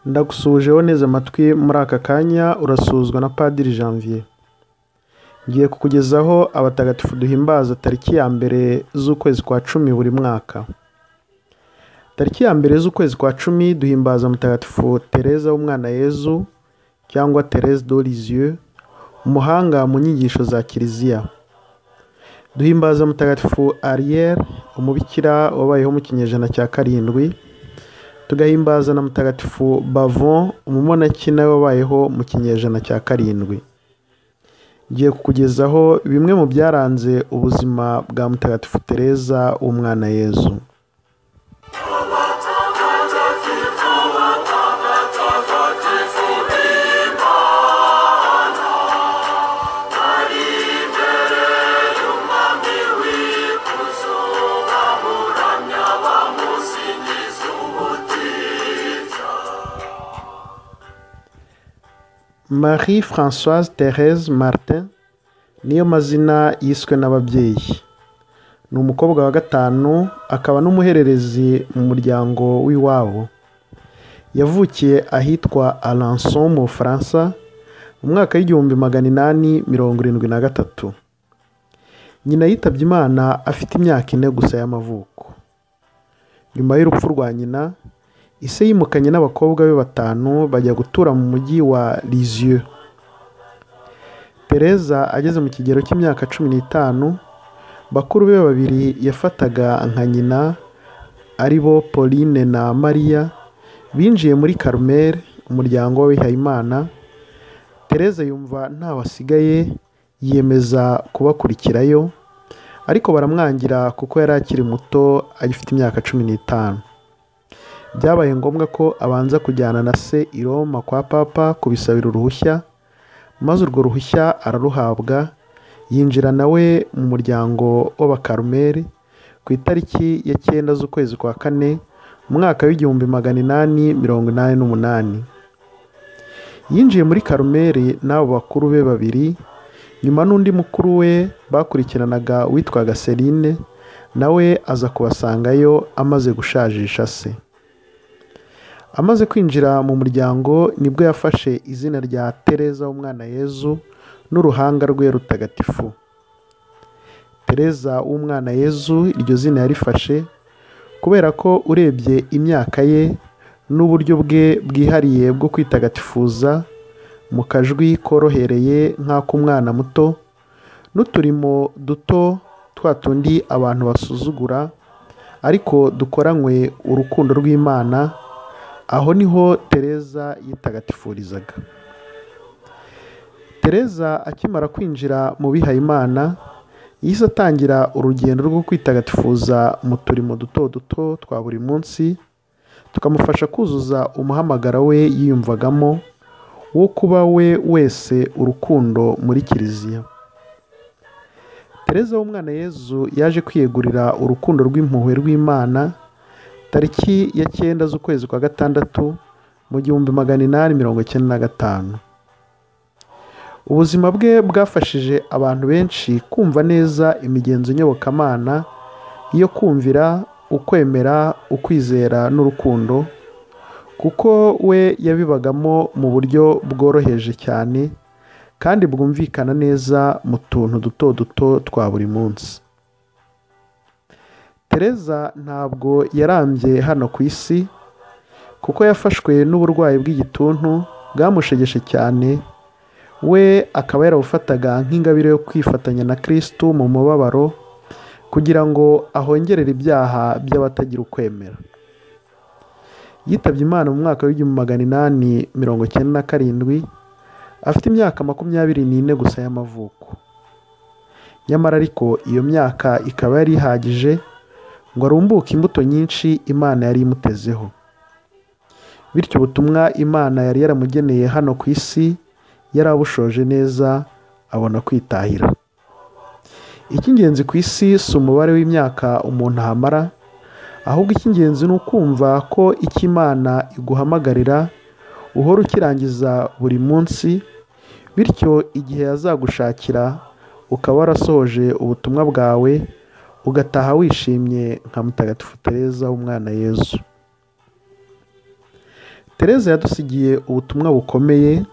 Ndagusuhuje neza amatwi muri aka kanya urasuzwa na Padiri Janvier. Ngiye kukugezaho abatagatifu duhimbaza tariki ya mbere z'ukwezi kwa 10 buri mwaka. Tariki ya mbere z'ukwezi kwa 10 duhimbaza Mutagatifu Tereza w'umwana Yezu cyangwa Tereza de Lisieux, umuhanga mu nyigisho za Kiliziya. Duhimbaza Mutagatifu Ariel, umubikira wabayeho mu kinyejana cya 7. Tugahimbaza na Mutagatifu Bavon, umumonaki nawe wabayeho mu kinyejana cya 7. Ngiye kukugezaho bimwe mu byaranze ubuzima bwa Mutagatifu Tereza w'umwana Yezu. Marie-Françoise Thérèse Martin niyo mazina yiswe n'ababyeyi. Ni umukobwa wa 5 akaba n'umuhererezi mu muryango w'iwabo. Yavukiye ahitwa Alençon mu Faransa mu mwaka w'1873. Nyina yitabye Imana afite imyaka 4 gusa y'amavuko. Nyuma y'urupfu rwa nyina, ise yimukanye n'abakobwa be 5 bajya gutura mu mujyi wa Lisieux. Tereza ageze mu kigero cy'imyaka 15, bakuru be 2 yafataga nka nyina aribo Pauline na Maria binjiye muri Carmel, umuryango w'abihayimana. Tereza yumva nta wasigaye, yiyemeza kubakurikirayo, ariko baramwangira kuko yari akiri muto agifite imyaka 15. Byabaye ngombwa ko abanza kujyana na se i Roma kwa Papa kubisabira uruhushya, maze urwo ruhushya araruhabwa, yinjira nawe mu muryango w'abakarumeri ku itariki ya 9 z'ukwezi kwa 4 mu mwaka w'1888. Yinjiye muri Karumeri n'abo bakuru be 2, nyuma n'undi mukuru we bakurikiranaga witwaga Celine, nawe aza kubasangayo amaze gushajisha se. Amaze kwinjira mu muryango nibwo yafashe izina rya Tereza w'umwana Yezu n'uruhanga rwe rutagatifu. Tereza w'umwana Yezu, iryo zina yarifashe kubera ko urebye imyaka ye n'uburyo bwe bwihariye bwo kwitagatifuza mu kajwi korohereye nk'ak'umwana muto, n'uturimo duto twatundi abantu basuzugura ariko dukoranywe urukundo rw'Imana, aho niho Tereza yitagatifurizaga. Tereza akimara kwinjira mu bihayimana, yise atangira urugendo rwo kwitagatifuza mu turimo duto duto twa buri munsi, tukamufasha kuzuza umuhamagaro we yiyumvagamo wo kuba we wese urukundo muri Kiliziya. Tereza w'umwana Yezu yaje kwiyegurira urukundo rw'impuhwe rw'Imana tariki ya 9 z'ukwezi kwa 6 mu 1895. Ubuzima bwe bwafashije abantu benshi kumva neza imigenzo nyobokamana yo kumvira, ukwemera, ukwizera n'urukundo, kuko we yabibagamo mu buryo bworoheje cyane kandi bwumvikana neza mu tuntu duto duto twa buri munsi. Tereza ntabwo yarambye hano ku isi kuko yafashwe n'uburwayi bw'igituntu bwamushegeshe cyane. We akaba yarawufataga nk'ingabire yo kwifatanya na Kristo mu mubabaro kugira ngo ahongerere ibyaha by'abatagira ukwemera. Yitabye Imana mu mwaka w'1897 afite imyaka 24 gusa y'amavuko. Nyamara ariko iyo myaka ikaba yari ihagije ngo arumbuke imbuto nyinshi Imana yari imutezeho. Bityo ubutumwa Imana yari yaramugeneye hano ku isi yarabushoje neza, abona kwitahira. Icy'ingenzi ku isi si umubare w'imyaka umuntu ahamara, ahubwo icy'ingenzi ni ukumva ko icyo Imana iguhamagarira uhora ukirangiza buri munsi, bityo igihe yazagushakira ukaba warasohoje ubutumwa bwawe ugataha wishimye nka Mutagatifu Tereza w'umwana Yezu. Tereza yadusigiye ubutumwa bukomeye.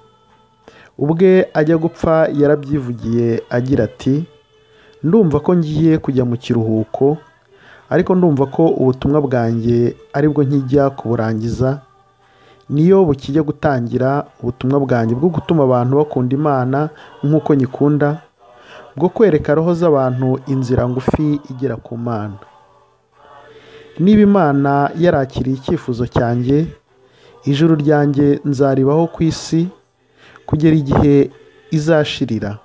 Ubwe ajya gupfa yarabyivugiye agira ati, ndumva ko ngiye kujya mu kiruhuko, ariko ndumva ko ubutumwa bwanjye aribwo nkijya kuburangiza, niyo bukijya gutangira ubutumwa bwanjye bwo gutuma abantu bakunda Imana nk'uko nyikunda, bwo kwereka roho z'abantu inzira ngufi igera ku Mana. Niba Imana yarakiriye icyifuzo cyanjye, ijuru ryanjye nzaribaho ku isi kugera igihe izashirira.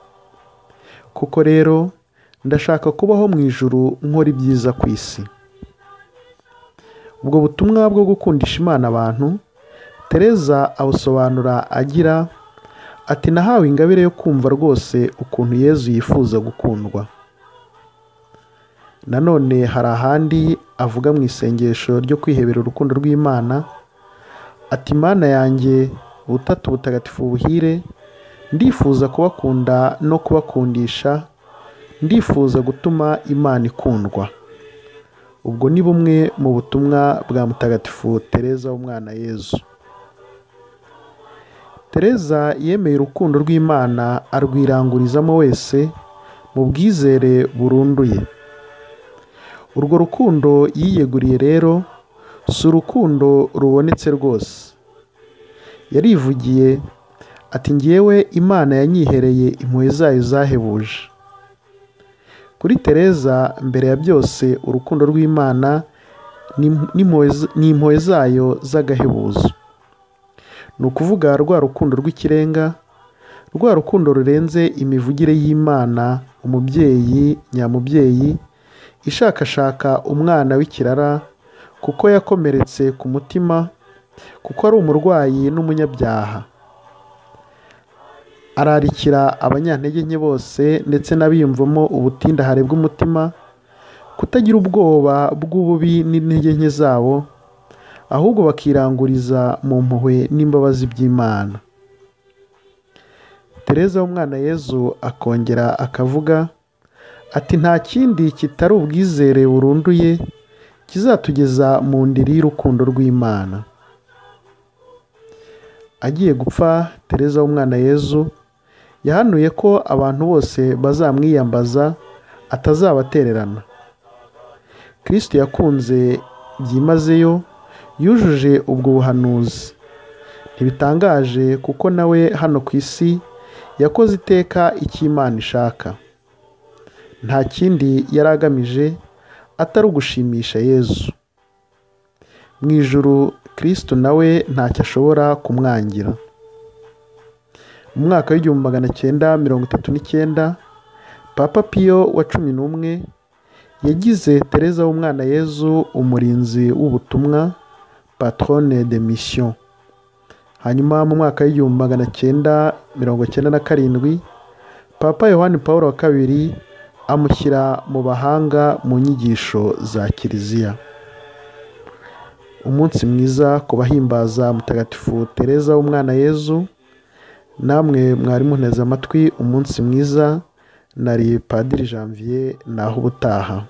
Kuko rero ndashaka kubaho mu ijuru nkora ibyiza ku isi. Ubwo butumwa bwo gukundisha Imana abantu, Tereza abusobanura agira ati, nahawe ingabire yo kumva rwose ukuntu Yezu yifuza gukundwa. Nanone hari ahandi avuga mu isengesho ryo kwihebera urukundo rw'Imana ati, Mana yanjye ubutatu butagatifu buhire, ndifuza kubakunda no kubakundisha, ndifuza gutuma Imana ikundwa. Ubwo ni bumwe mu butumwa bwa Mutagatifu Tereza w'umwana Yezu. Tereza yemeye urukundo rw'Imana arwirangurizamo wese mu bwizere burunduye. Urwo rukundo yiyeguriye rero si urukundo rubonetse rwose. Yarivugiye ati, ngewe Imana yanyihereye impuhwe zayo zahebuje. Kuri Tereza mbere ya byose urukundo rw'Imana ni impuhwe zayo z'agahebuzo. Ni ukuvuga rwa rukundo rw'ikirenga, rwa rukundo rurenze imivugire y'Imana, umubyeyi nyamubyeyi ishakashaka umwana w'ikirara kuko yakomeretse ku mutima, kuko ari umurwayi n'umunyabyaha. Ararikira abanyantege nke bose ndetse n'abiyumvamo ubutindahare bw'umutima kutagira ubwoba bw'ububi n'intege nke zabo, ahubwo bakiranguriza mu mpuhwe n'imbabazi by'Imana. Tereza w'umwana Yezu akongera akavuga ati, nta kindi kitari ubwizere burunduye kizatugeza mu ndiri y'urukundo rw'Imana. Agiye gupfa, Tereza w'umwana Yezu yahanuye ko abantu bose bazamwiyambaza atazabatererana. Kristo yakunze byimazeyo, yujuje ubwo buhanuzi. Ntibitangaje kuko nawe hano ku isi yakoze iteka icyo Imana ishaka. Nta kindi yari agamije atari ugushimisha Yezu. Mu ijuru Kristo nawe ntacyo ashobora kumwangira. Mu mwaka w'1939 Papa Piyo wa 11 yagize Tereza w'umwana Yezu umurinzi w'ubutumwa, patrone de mission. Hanyuma mu mwaka w'1997 Papa Yohani Paul wa II amushyira mu bahanga mu nyigisho za Kiliziya. Umunsi mwiza ku bahimbaza Mutagatifu Tereza w'umwana Yezu. Namwe mwari munteze amatwi, umunsi mwiza. Nari Padiri Janvier, naho ubutaha.